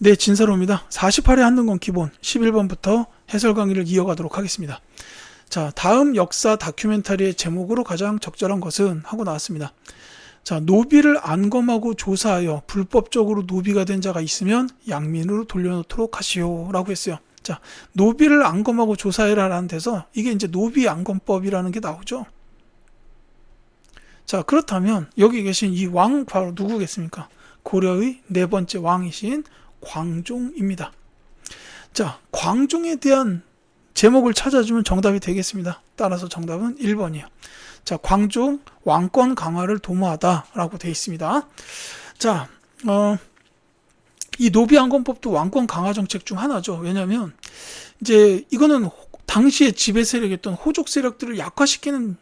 네, 진사로입니다. 48회 한능건 기본 11번부터 해설 강의를 이어가도록 하겠습니다. 자, 다음 역사 다큐멘터리의 제목으로 가장 적절한 것은 하고 나왔습니다. 자, 노비를 안검하고 조사하여 불법적으로 노비가 된 자가 있으면 양민으로 돌려놓도록 하시오 라고 했어요. 자, 노비를 안검하고 조사해라 라는 데서 이게 이제 노비 안검법이라는 게 나오죠. 자, 그렇다면 여기 계신 이 왕 바로 누구겠습니까? 고려의 네 번째 왕이신 광종입니다. 자, 광종에 대한 제목을 찾아주면 정답이 되겠습니다. 따라서 정답은 1번이에요. 자, 광종 왕권 강화를 도모하다 라고 되어 있습니다. 자, 이 노비안검법도 왕권 강화 정책 중 하나죠. 왜냐하면 이제 이거는 당시에 지배 세력이었던 호족 세력들을 약화시키는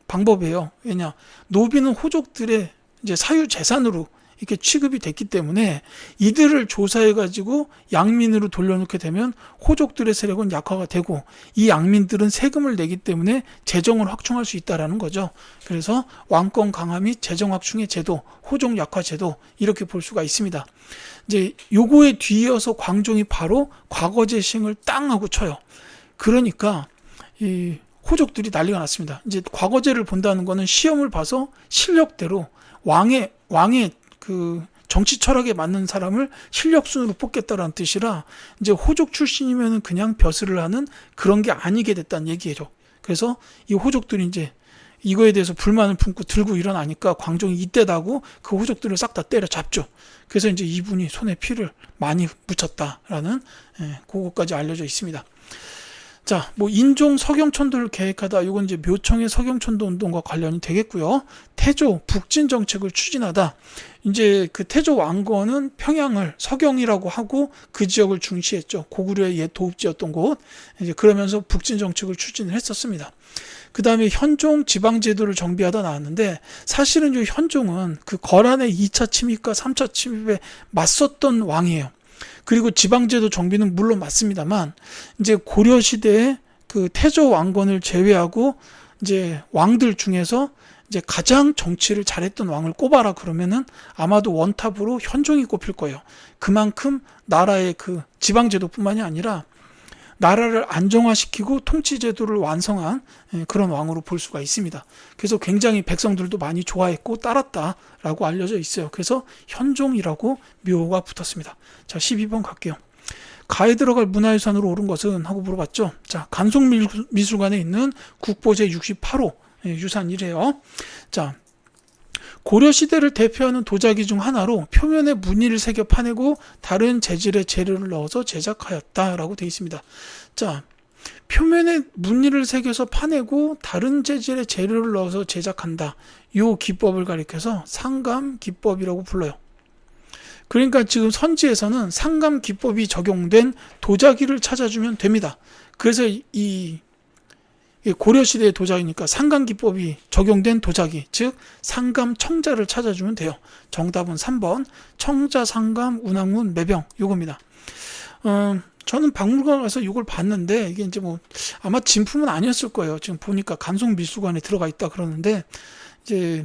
방법이에요. 왜냐, 노비는 호족들의 이제 사유 재산으로 이렇게 취급이 됐기 때문에 이들을 조사해가지고 양민으로 돌려놓게 되면 호족들의 세력은 약화가 되고 이 양민들은 세금을 내기 때문에 재정을 확충할 수 있다라는 거죠. 그래서 왕권 강화 및 재정 확충의 제도, 호족 약화 제도 이렇게 볼 수가 있습니다. 이제 요거에 뒤이어서 광종이 바로 과거제 시행을 땅 하고 쳐요. 그러니까 이 호족들이 난리가 났습니다. 이제 과거제를 본다는 거는 시험을 봐서 실력대로 왕의 그 정치 철학에 맞는 사람을 실력순으로 뽑겠다라는 뜻이라 이제 호족 출신이면 그냥 벼슬을 하는 그런 게 아니게 됐다는 얘기죠. 그래서 이 호족들이 이제 이거에 대해서 불만을 품고 들고 일어나니까 광종이 이때다고 그 호족들을 싹 다 때려잡죠. 그래서 이제 이분이 손에 피를 많이 묻혔다라는 그것까지 알려져 있습니다. 자, 뭐 인종 서경천도를 계획하다. 이건 이제 묘청의 서경천도 운동과 관련이 되겠고요. 태조 북진 정책을 추진하다. 이제 그 태조 왕건은 평양을 서경이라고 하고 그 지역을 중시했죠. 고구려의 옛 도읍지였던 곳. 이제 그러면서 북진 정책을 추진을 했었습니다. 그 다음에 현종 지방제도를 정비하다 나왔는데 사실은 이 현종은 그 거란의 2차 침입과 3차 침입에 맞섰던 왕이에요. 그리고 지방제도 정비는 물론 맞습니다만 이제 고려 시대에 그 태조 왕건을 제외하고 이제 왕들 중에서 이제 가장 정치를 잘했던 왕을 꼽아라 그러면은 아마도 원탑으로 현종이 꼽힐 거예요. 그만큼 나라의 그 지방제도뿐만이 아니라 나라를 안정화시키고 통치제도를 완성한 그런 왕으로 볼 수가 있습니다. 그래서 굉장히 백성들도 많이 좋아했고 따랐다라고 알려져 있어요. 그래서 현종이라고 묘가 붙었습니다. 자, 12번 갈게요. 가에 들어갈 문화유산으로 오른 것은 하고 물어봤죠. 자, 간송미술관에 있는 국보제 68호 유산이래요. 자, 고려시대를 대표하는 도자기 중 하나로 표면에 무늬를 새겨 파내고 다른 재질의 재료를 넣어서 제작하였다라고 되어 있습니다. 자, 표면에 무늬를 새겨서 파내고 다른 재질의 재료를 넣어서 제작한다. 이 기법을 가리켜서 상감 기법이라고 불러요. 그러니까 지금 선지에서는 상감 기법이 적용된 도자기를 찾아주면 됩니다. 그래서 이 고려시대의 도자기니까 상감기법이 적용된 도자기, 즉 상감청자를 찾아주면 돼요. 정답은 3번 청자, 상감, 운항문, 매병 요겁니다. 저는 박물관 가서 이걸 봤는데 이게 이제 뭐 아마 진품은 아니었을 거예요. 지금 보니까 간송미술관에 들어가 있다 그러는데 이제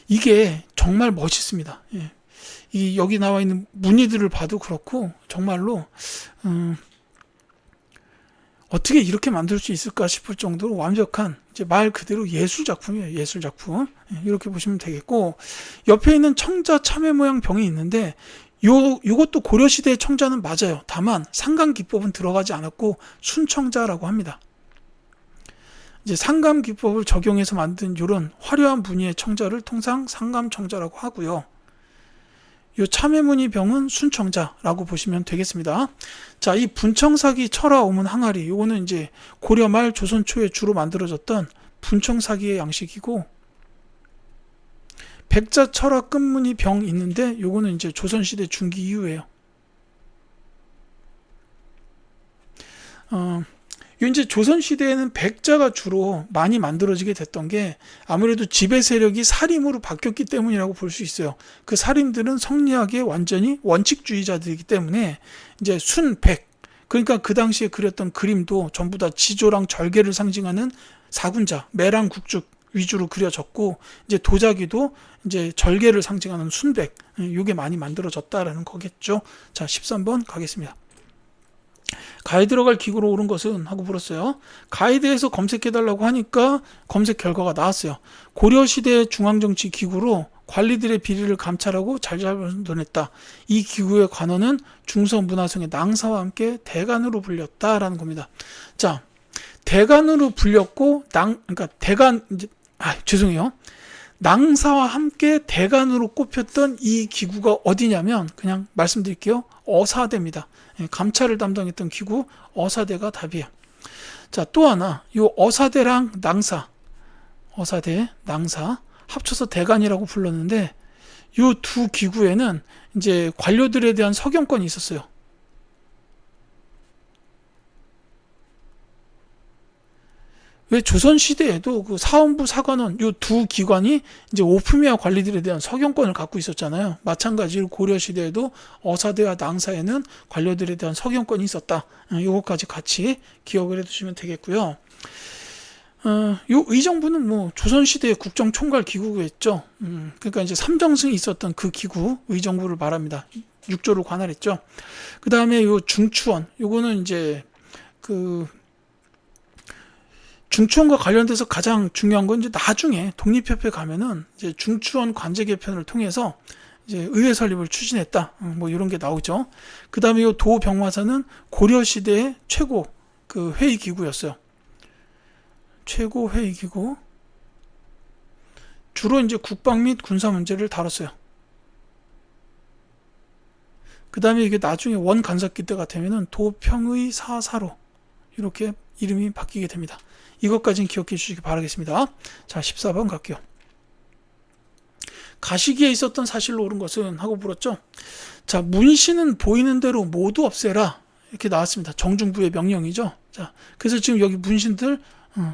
이게 정말 멋있습니다. 예. 이 여기 나와 있는 무늬들을 봐도 그렇고 정말로 어떻게 이렇게 만들 수 있을까 싶을 정도로 완벽한 이제 말 그대로 예술 작품이에요. 예술 작품. 이렇게 보시면 되겠고 옆에 있는 청자 참외 모양 병이 있는데 요것도 고려시대의 청자는 맞아요. 다만 상감 기법은 들어가지 않았고 순청자라고 합니다. 이제 상감 기법을 적용해서 만든 이런 화려한 무늬의 청자를 통상 상감 청자라고 하고요. 이 참외무늬 병은 순청자라고 보시면 되겠습니다. 자, 이 분청사기 철화 오문 항아리 요거는 이제 고려 말 조선 초에 주로 만들어졌던 분청사기의 양식이고 백자 철화 끝무늬 병 있는데 요거는 이제 조선시대 중기 이후에요. 이제 조선시대에는 백자가 주로 많이 만들어지게 됐던 게 아무래도 지배 세력이 사림으로 바뀌었기 때문이라고 볼 수 있어요. 그 사림들은 성리학의 완전히 원칙주의자들이기 때문에 이제 순백, 그러니까 그 당시에 그렸던 그림도 전부 다 지조랑 절개를 상징하는 사군자, 매랑 국죽 위주로 그려졌고, 이제 도자기도 이제 절개를 상징하는 순백, 요게 많이 만들어졌다라는 거겠죠. 자, 13번 가겠습니다. 가에 들어갈 기구로 옳은 것은 하고 물었어요. 가이드에서 검색해달라고 하니까 검색 결과가 나왔어요. 고려시대 중앙정치 기구로 관리들의 비리를 감찰하고 잘잘못했다. 이 기구의 관원은 중서문화성의 낭사와 함께 대간으로 불렸다라는 겁니다. 자, 대간으로 불렸고 그러니까 대간 죄송해요. 낭사와 함께 대간으로 꼽혔던 이 기구가 어디냐면 그냥 말씀드릴게요. 어사대입니다. 감찰을 담당했던 기구 어사대가 답이에요. 자, 또 하나 이 어사대랑 어사대, 낭사 합쳐서 대간이라고 불렀는데 이 두 기구에는 이제 관료들에 대한 서경권이 있었어요. 왜 조선시대에도 그 사원부, 사관원 이 두 기관이 이제 오프미아 관리들에 대한 서경권을 갖고 있었잖아요. 마찬가지로 고려시대에도 어사대와 낭사에는 관료들에 대한 서경권이 있었다. 요거까지 같이 기억을 해두시면 되겠고요. 요 의정부는 뭐 조선시대의 국정총괄 기구겠죠. 그러니까 이제 삼정승이 있었던 그 기구 의정부를 말합니다. 육조를 관할했죠. 그 다음에 요 중추원, 요거는 이제 그 중추원과 관련돼서 가장 중요한 건 이제 나중에 독립협회 가면은 이제 중추원 관제 개편을 통해서 이제 의회 설립을 추진했다. 뭐 이런 게 나오죠. 그 다음에 이 도병마사는 고려 시대의 최고 그 회의 기구였어요. 최고 회의 기구. 주로 이제 국방 및 군사 문제를 다뤘어요. 그 다음에 이게 나중에 원간섭기 때가 되면은 도평의 사사로 이렇게 이름이 바뀌게 됩니다. 이것까지는 기억해 주시기 바라겠습니다. 자, 14번 갈게요. 가시기에 있었던 사실로 옳은 것은 하고 물었죠. 자, 문신은 보이는 대로 모두 없애라. 이렇게 나왔습니다. 정중부의 명령이죠. 자, 그래서 지금 여기 문신들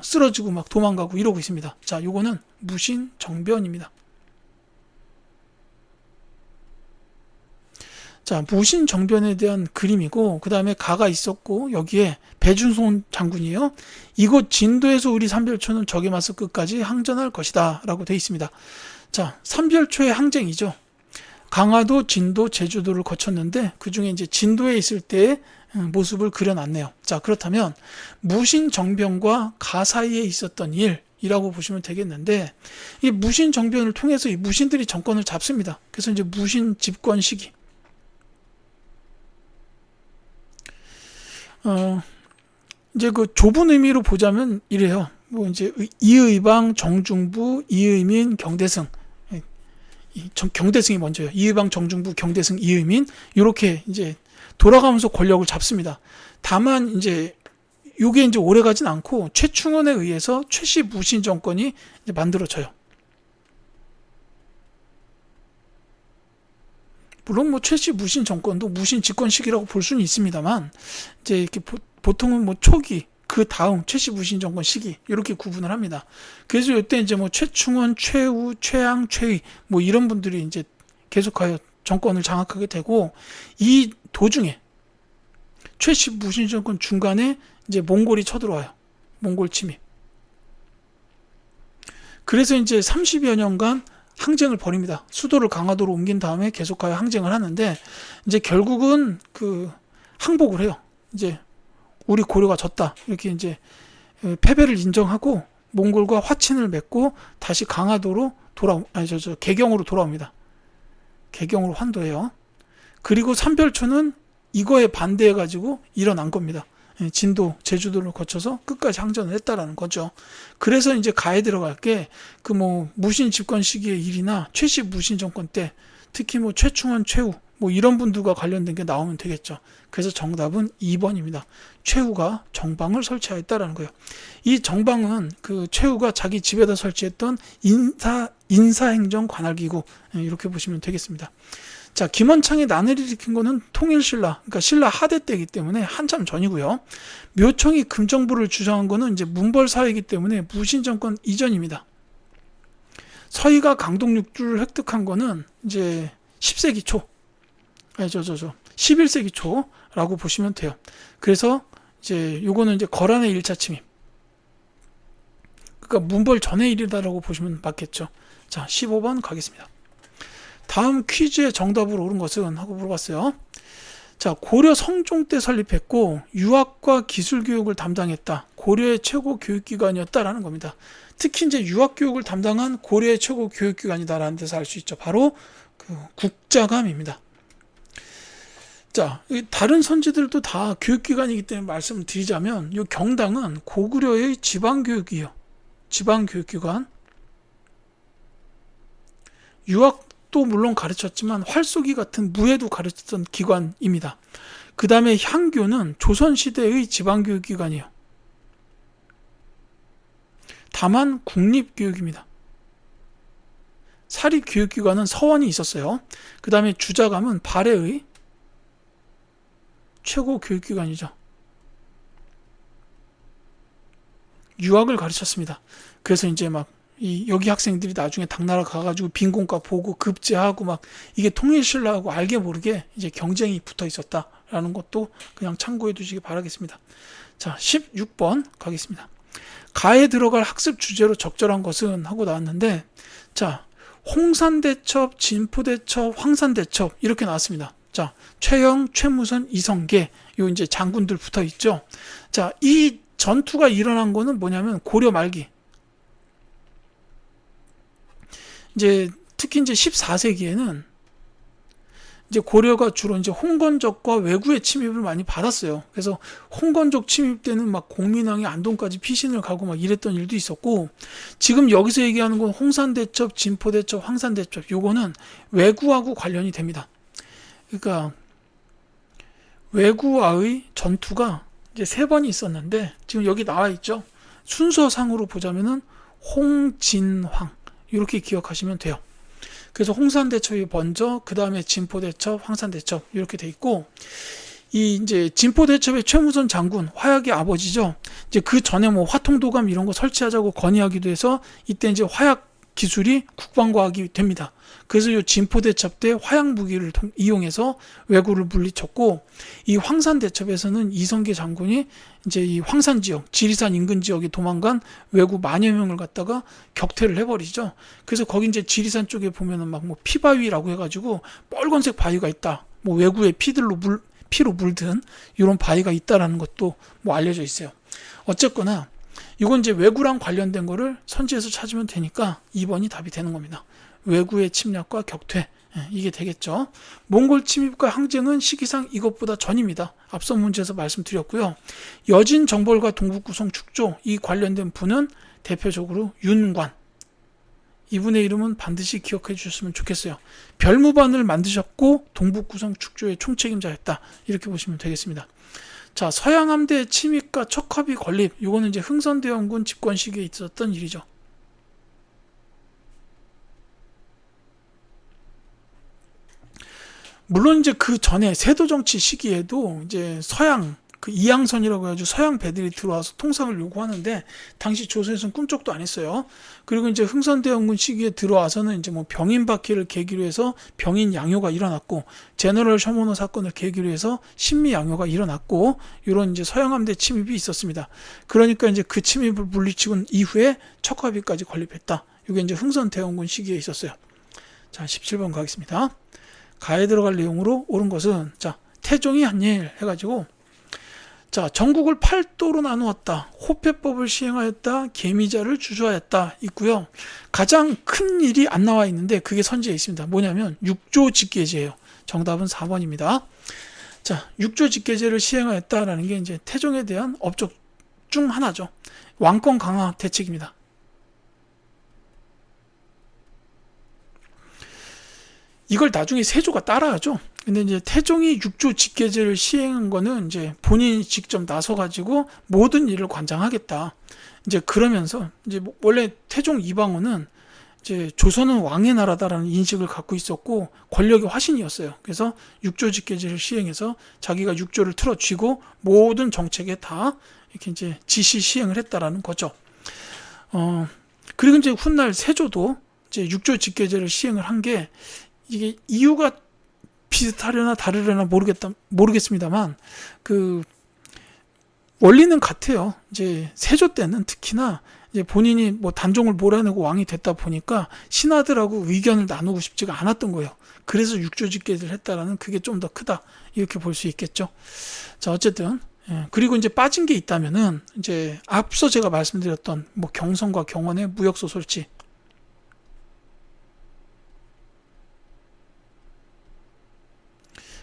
쓰러지고 막 도망가고 이러고 있습니다. 자, 요거는 무신정변입니다. 자, 무신정변에 대한 그림이고, 그 다음에 가가 있었고, 여기에 배준손 장군이에요. 이곳 진도에서 우리 삼별초는 적에 맞서 끝까지 항전할 것이다. 라고 되어 있습니다. 자, 삼별초의 항쟁이죠. 강화도, 진도, 제주도를 거쳤는데, 그 중에 이제 진도에 있을 때의 모습을 그려놨네요. 자, 그렇다면, 무신정변과 가 사이에 있었던 일이라고 보시면 되겠는데, 이 무신정변을 통해서 이 무신들이 정권을 잡습니다. 그래서 이제 무신 집권 시기. 이제 그 좁은 의미로 보자면 이래요. 뭐 이제 이의방, 정중부, 이의민, 경대승. 경대승이 먼저요. 이의방, 정중부, 경대승, 이의민. 이렇게 이제 돌아가면서 권력을 잡습니다. 다만 이제 이게 이제 오래 가진 않고 최충원에 의해서 최씨 무신 정권이 이제 만들어져요. 물론 뭐 최씨 무신 정권도 무신 집권 시기라고 볼 수는 있습니다만 이제 이렇게 보통은 뭐 초기 그 다음 최씨 무신 정권 시기 이렇게 구분을 합니다. 그래서 이때 이제 뭐 최충원, 최우, 최양, 최의 뭐 이런 분들이 이제 계속하여 정권을 장악하게 되고 이 도중에 최씨 무신 정권 중간에 이제 몽골이 쳐들어와요. 몽골 침입. 그래서 이제 30여 년간 항쟁을 벌입니다. 수도를 강화도로 옮긴 다음에 계속하여 항쟁을 하는데 이제 결국은 그 항복을 해요. 이제 우리 고려가 졌다. 이렇게 이제 패배를 인정하고 몽골과 화친을 맺고 다시 강화도로 개경으로 돌아옵니다. 개경으로 환도해요. 그리고 삼별초는 이거에 반대해 가지고 일어난 겁니다. 진도, 제주도를 거쳐서 끝까지 항전을 했다라는 거죠. 그래서 이제 가에 들어갈 게 그 뭐 무신 집권 시기의 일이나 최씨 무신 정권 때 특히 뭐 최충원, 최우 뭐 이런 분들과 관련된 게 나오면 되겠죠. 그래서 정답은 2번입니다. 최우가 정방을 설치하였다라는 거예요. 이 정방은 그 최우가 자기 집에다 설치했던 인사행정 관할기구 이렇게 보시면 되겠습니다. 자, 김원창이 난을 일으킨 거는 통일신라, 그러니까 신라 하대 때이기 때문에 한참 전이고요. 묘청이 금정부를 주장한 거는 이제 문벌사회이기 때문에 무신정권 이전입니다. 서희가 강동육주를 획득한 거는 이제 10세기 초, 11세기 초라고 보시면 돼요. 그래서 이제 요거는 이제 거란의 1차 침입. 그러니까 문벌 전의 일이다라고 보시면 맞겠죠. 자, 15번 가겠습니다. 다음 퀴즈의 정답으로 옳은 것은 하고 물어봤어요. 자, 고려 성종 때 설립했고 유학과 기술 교육을 담당했다. 고려의 최고 교육기관이었다라는 겁니다. 특히 이제 유학 교육을 담당한 고려의 최고 교육기관이다라는 데서 알 수 있죠. 바로 그 국자감입니다. 자, 다른 선지들도 다 교육기관이기 때문에 말씀을 드리자면 이 경당은 고구려의 지방교육이에요. 지방교육기관. 유학도 물론 가르쳤지만 활쏘기 같은 무예도 가르쳤던 기관입니다. 그 다음에 향교는 조선시대의 지방교육기관이에요. 다만 국립교육입니다. 사립교육기관은 서원이 있었어요. 그 다음에 주자감은 발해의 최고 교육기관이죠. 유학을 가르쳤습니다. 그래서 이제 막 여기 학생들이 나중에 당나라 가가지고 빈곤과 보고 급제하고 막 이게 통일신라하고 알게 모르게 이제 경쟁이 붙어 있었다라는 것도 그냥 참고해 두시기 바라겠습니다. 자, 16번 가겠습니다. 가에 들어갈 학습 주제로 적절한 것은 하고 나왔는데, 자, 홍산대첩, 진포대첩, 황산대첩 이렇게 나왔습니다. 자, 최영, 최무선, 이성계 요 이제 장군들 붙어 있죠. 자, 이 전투가 일어난 거는 뭐냐면 고려 말기. 이제 특히 이제 14세기에는 이제 고려가 주로 이제 홍건적과 왜구의 침입을 많이 받았어요. 그래서 홍건적 침입 때는 막 공민왕이 안동까지 피신을 가고 막 이랬던 일도 있었고, 지금 여기서 얘기하는 건 홍산대첩, 진포대첩, 황산대첩 요거는 왜구하고 관련이 됩니다. 그러니까 왜구와의 전투가 이제 3번이 있었는데 지금 여기 나와 있죠. 순서상으로 보자면은 홍진황 이렇게 기억하시면 돼요. 그래서 홍산대첩이 먼저, 그 다음에 진포대첩, 황산대첩 이렇게 돼 있고, 이 이제 진포대첩의 최무선 장군, 화약의 아버지죠. 이제 그 전에 뭐 화통도감 이런 거 설치하자고 건의하기도 해서 이때 이제 화약 기술이 국방과학이 됩니다. 그래서 이 진포대첩 때 화약 무기를 이용해서 왜구를 물리쳤고, 이 황산대첩에서는 이성계 장군이 이제 이 황산 지역, 지리산 인근 지역에 도망간 왜구 만여 명을 갖다가 격퇴를 해버리죠. 그래서 거기 이제 지리산 쪽에 보면은 막 뭐 피바위라고 해가지고 빨간색 바위가 있다. 뭐 왜구의 피로 물든 이런 바위가 있다라는 것도 뭐 알려져 있어요. 어쨌거나 이건 이제 왜구랑 관련된 거를 선지에서 찾으면 되니까 2번이 답이 되는 겁니다. 왜구의 침략과 격퇴, 이게 되겠죠. 몽골 침입과 항쟁은 시기상 이것보다 전입니다. 앞선 문제에서 말씀드렸고요. 여진 정벌과 동북구성 축조, 이 관련된 분은 대표적으로 윤관. 이분의 이름은 반드시 기억해 주셨으면 좋겠어요. 별무반을 만드셨고 동북구성 축조의 총책임자였다. 이렇게 보시면 되겠습니다. 자, 서양함대 침입과 척화비 건립, 이거는 이제 흥선대원군 집권 시기에 있었던 일이죠. 물론 이제 그 전에 세도 정치 시기에도 이제 서양 그 이양선이라고 해가지고 서양 배들이 들어와서 통상을 요구하는데 당시 조선에서는 꿈쩍도 안 했어요. 그리고 이제 흥선대원군 시기에 들어와서는 이제 뭐 병인박해를 계기로 해서 병인 양요가 일어났고, 제너럴 셔머너 사건을 계기로 해서 신미 양요가 일어났고, 이런 이제 서양함대 침입이 있었습니다. 그러니까 이제 그 침입을 물리치고 이후에 척화비까지 건립했다. 이게 이제 흥선대원군 시기에 있었어요. 자, 17번 가겠습니다. 가에 들어갈 내용으로 옳은 것은, 자, 태종이 한 일 해가지고, 자, 전국을 8도로 나누었다. 호패법을 시행하였다. 계미자를 주저하였다. 있고요. 가장 큰 일이 안 나와 있는데 그게 선지에 있습니다. 뭐냐면 6조 직계제예요. 정답은 4번입니다. 자, 6조 직계제를 시행하였다라는 게 이제 태종에 대한 업적 중 하나죠. 왕권 강화 대책입니다. 이걸 나중에 세조가 따라하죠. 근데 이제 태종이 6조 직계제를 시행한 거는 이제 본인이 직접 나서가지고 모든 일을 관장하겠다. 이제 그러면서 이제 원래 태종 이방원은 이제 조선은 왕의 나라다라는 인식을 갖고 있었고 권력의 화신이었어요. 그래서 6조 직계제를 시행해서 자기가 6조를 틀어쥐고 모든 정책에 다 이렇게 이제 지시 시행을 했다라는 거죠. 그리고 이제 훗날 세조도 이제 6조 직계제를 시행을 한 게 이게 이유가 비슷하려나 다르려나 모르겠습니다만 그 원리는 같아요. 이제 세조 때는 특히나 이제 본인이 뭐 단종을 몰아내고 왕이 됐다 보니까 신하들하고 의견을 나누고 싶지가 않았던 거예요. 그래서 육조직계를 했다라는 그게 좀 더 크다 이렇게 볼 수 있겠죠. 자, 어쨌든 그리고 이제 빠진 게 있다면은 이제 앞서 제가 말씀드렸던 뭐 경성과 경원의 무역소설치,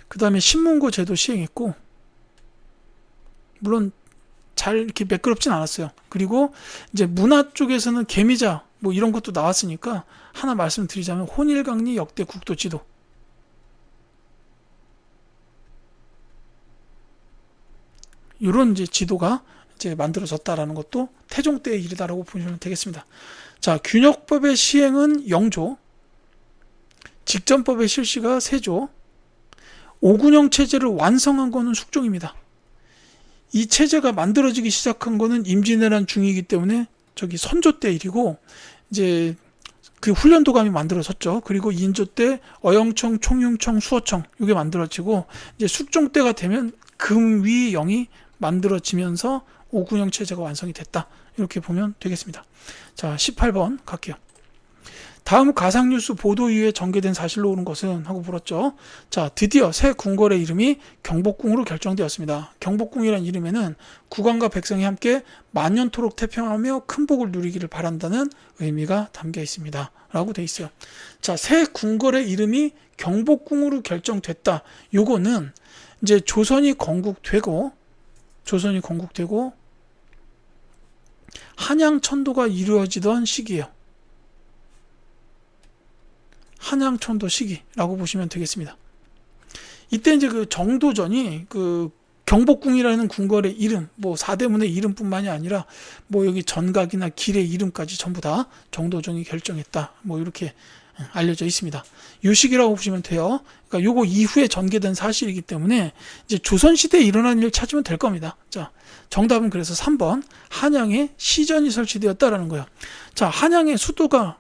그 다음에 신문고 제도 시행했고, 물론 잘 이렇게 매끄럽진 않았어요. 그리고 이제 문화 쪽에서는 개미자 뭐 이런 것도 나왔으니까 하나 말씀드리자면 혼일강리 역대 국도지도, 이런 이제 지도가 이제 만들어졌다라는 것도 태종 때의 일이다라고 보시면 되겠습니다. 자, 균역법의 시행은 영조, 직전법의 실시가 세조, 오군영 체제를 완성한 거는 숙종입니다. 이 체제가 만들어지기 시작한 거는 임진왜란 중이기 때문에 저기 선조 때 일이고, 이제 그 훈련도감이 만들어졌죠. 그리고 인조 때 어영청, 총융청, 수어청 이게 만들어지고, 이제 숙종 때가 되면 금위 영이 만들어지면서 오군영 체제가 완성이 됐다. 이렇게 보면 되겠습니다. 자, 18번 갈게요. 다음 가상뉴스 보도 이후에 전개된 사실로 오는 것은 하고 물었죠. 자, 드디어 새 궁궐의 이름이 경복궁으로 결정되었습니다. 경복궁이라는 이름에는 국왕과 백성이 함께 만년토록 태평하며 큰 복을 누리기를 바란다는 의미가 담겨 있습니다. 라고 돼 있어요. 자, 새 궁궐의 이름이 경복궁으로 결정됐다. 요거는 이제 조선이 건국되고 한양천도가 이루어지던 시기예요. 한양천도 시기라고 보시면 되겠습니다. 이때 이제 그 정도전이 그 경복궁이라는 궁궐의 이름, 뭐 사대문의 이름뿐만이 아니라 뭐 여기 전각이나 길의 이름까지 전부 다 정도전이 결정했다. 뭐 이렇게 알려져 있습니다. 이 시기라고 보시면 돼요. 그러니까 요거 이후에 전개된 사실이기 때문에 이제 조선시대에 일어난 일을 찾으면 될 겁니다. 자, 정답은 그래서 3번 한양에 시전이 설치되었다라는 거예요. 자, 한양의 수도가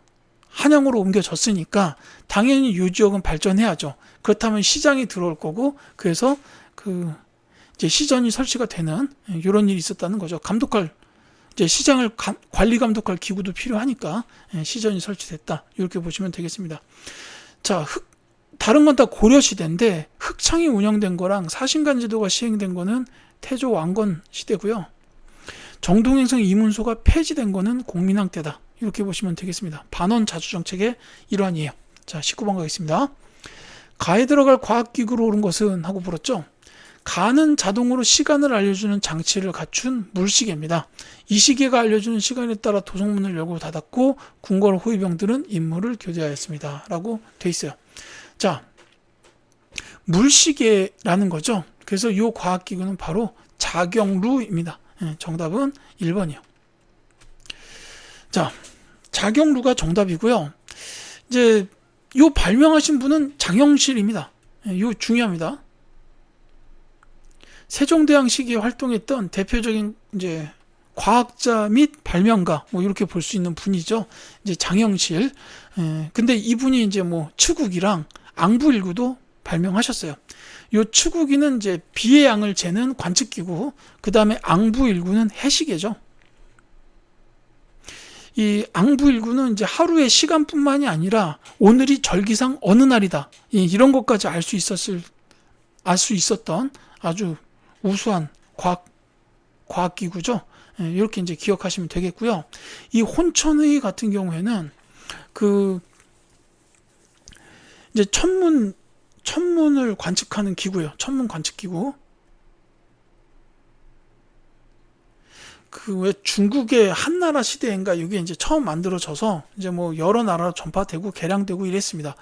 한양으로 옮겨졌으니까 당연히 이 지역은 발전해야죠. 그렇다면 시장이 들어올 거고, 그래서 그 이제 시전이 설치가 되는 이런 일이 있었다는 거죠. 감독할 이제 시장을 관리 감독할 기구도 필요하니까 시전이 설치됐다. 이렇게 보시면 되겠습니다. 자, 다른 건 다 고려 시대인데 흑창이 운영된 거랑 사신간 제도가 시행된 거는 태조 왕건 시대고요. 정동행성 이문소가 폐지된 거는 공민왕 때다. 이렇게 보시면 되겠습니다. 반원 자주정책의 일환이에요. 자, 19번 가겠습니다. 가에 들어갈 과학기구로 오른 것은 하고 물었죠. 가는 자동으로 시간을 알려주는 장치를 갖춘 물시계입니다. 이 시계가 알려주는 시간에 따라 도성문을 열고 닫았고 궁궐 호위병들은 임무를 교대하였습니다. 라고 돼 있어요. 자, 물시계라는 거죠. 그래서 이 과학기구는 바로 자경루입니다. 정답은 1번이요. 자, 자경루가 정답이고요. 이제 요 발명하신 분은 장영실입니다. 요 중요합니다. 세종대왕 시기에 활동했던 대표적인 이제 과학자 및 발명가 뭐 이렇게 볼 수 있는 분이죠. 이제 장영실. 근데 이분이 이제 뭐 추구기랑 앙부일구도 발명하셨어요. 요 추구기는 이제 비의 양을 재는 관측기구, 그 다음에 앙부일구는 해시계죠. 이 앙부일구는 이제 하루의 시간뿐만이 아니라 오늘이 절기상 어느 날이다, 이런 것까지 알 수 있었던 아주 우수한 과학기구죠. 이렇게 이제 기억하시면 되겠고요. 이 혼천의 같은 경우에는 그 이제 천문을 관측하는 기구예요. 천문 관측기구. 그 왜 중국의 한나라 시대인가 이게 이제 처음 만들어져서 이제 뭐 여러 나라로 전파되고 개량되고 이랬습니다.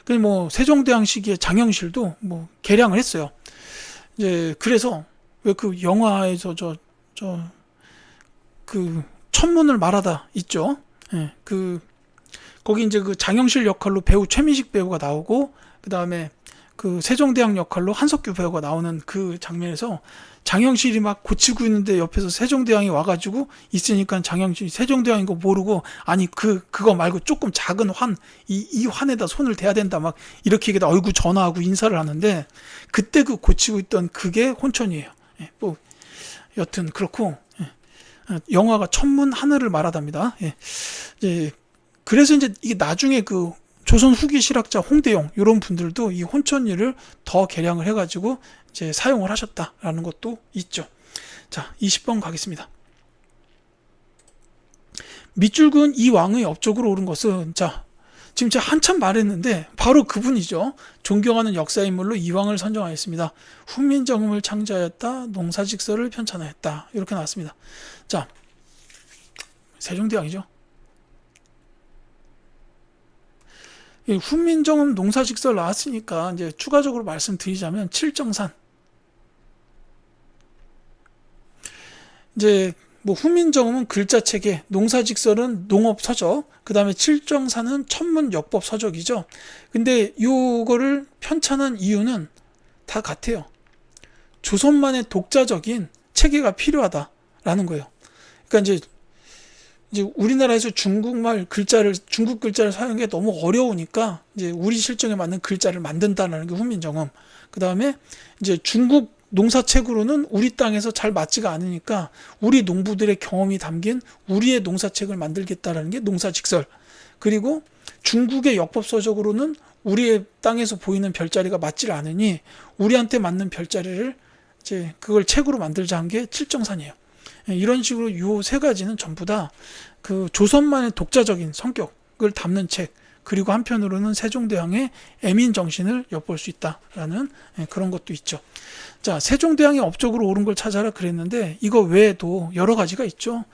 그 뭐 세종대왕 시기에 장영실도 뭐 개량을 했어요. 이제 그래서 왜 그 영화에서 그 천문을 말하다 있죠. 예, 거기 이제 그 장영실 역할로 배우 최민식 배우가 나오고, 그 다음에 그 세종대왕 역할로 한석규 배우가 나오는 그 장면에서 장영실이 막 고치고 있는데 옆에서 세종대왕이 와가지고 있으니까 장영실이 세종대왕인 거 모르고, 아니 그거 말고 조금 작은 환, 이 환에다 손을 대야 된다 막 이렇게 얘기다 얼굴 전화하고 인사를 하는데, 그때 그 고치고 있던 그게 혼천이에요. 뭐 여튼 그렇고, 영화가 천문 하늘을 말하답니다. 그래서 이제 이게 나중에 그 조선 후기 실학자 홍대용 이런 분들도 이 혼천리를 더 개량을 해가지고 이제 사용을 하셨다라는 것도 있죠. 자, 20번 가겠습니다. 밑줄 그은 이 왕의 업적으로 오른 것은, 자, 지금 제가 한참 말했는데 바로 그분이죠. 존경하는 역사인물로 이왕을 선정하였습니다. 훈민정음을 창조하였다. 농사직설을 편찬하였다. 이렇게 나왔습니다. 자, 세종대왕이죠. 훈민정음 농사직설 나왔으니까 이제 추가적으로 말씀드리자면 칠정산, 이제 뭐 훈민정음은 글자체계, 농사직설은 농업서적, 그 다음에 칠정산은 천문역법 서적이죠. 근데 요거를 편찬한 이유는 다 같아요. 조선만의 독자적인 체계가 필요하다라는 거예요. 그러니까 이제 우리나라에서 중국 글자를 사용하기 너무 어려우니까 이제 우리 실정에 맞는 글자를 만든다는 게 훈민정음. 그 다음에 이제 중국 농사책으로는 우리 땅에서 잘 맞지가 않으니까 우리 농부들의 경험이 담긴 우리의 농사책을 만들겠다라는 게 농사직설. 그리고 중국의 역법서적으로는 우리의 땅에서 보이는 별자리가 맞질 않으니 우리한테 맞는 별자리를 이제 그걸 책으로 만들자 한 게 칠정산이에요. 이런 식으로 요 세 가지는 전부 다 그 조선만의 독자적인 성격을 담는 책, 그리고 한편으로는 세종대왕의 애민 정신을 엿볼 수 있다라는 그런 것도 있죠. 자, 세종대왕의 업적으로 오른 걸 찾아라 그랬는데 이거 외에도 여러 가지가 있죠.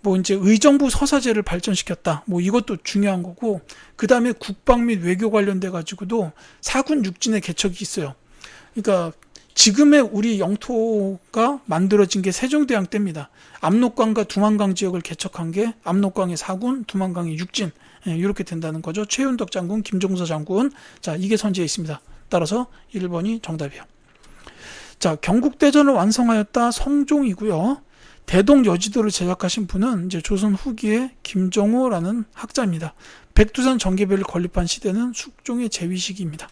뭐 이제 의정부 서사제를 발전시켰다. 뭐 이것도 중요한 거고, 그 다음에 국방 및 외교 관련돼 가지고도 사군 육진의 개척이 있어요. 그러니까 지금의 우리 영토가 만들어진 게 세종대왕 때입니다. 압록강과 두만강 지역을 개척한 게 압록강의 사군, 두만강의 육진, 이렇게 된다는 거죠. 최윤덕 장군, 김종서 장군. 자, 이게 선지에 있습니다. 따라서 1번이 정답이에요. 자, 경국대전을 완성하였다. 성종이고요. 대동여지도를 제작하신 분은 이제 조선 후기의 김정호라는 학자입니다. 백두산 전개배를 건립한 시대는 숙종의 재위시기입니다.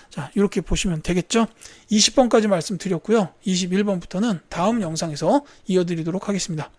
자, 이렇게 보시면 되겠죠. 20번까지 말씀드렸고요. 21번부터는 다음 영상에서 이어드리도록 하겠습니다.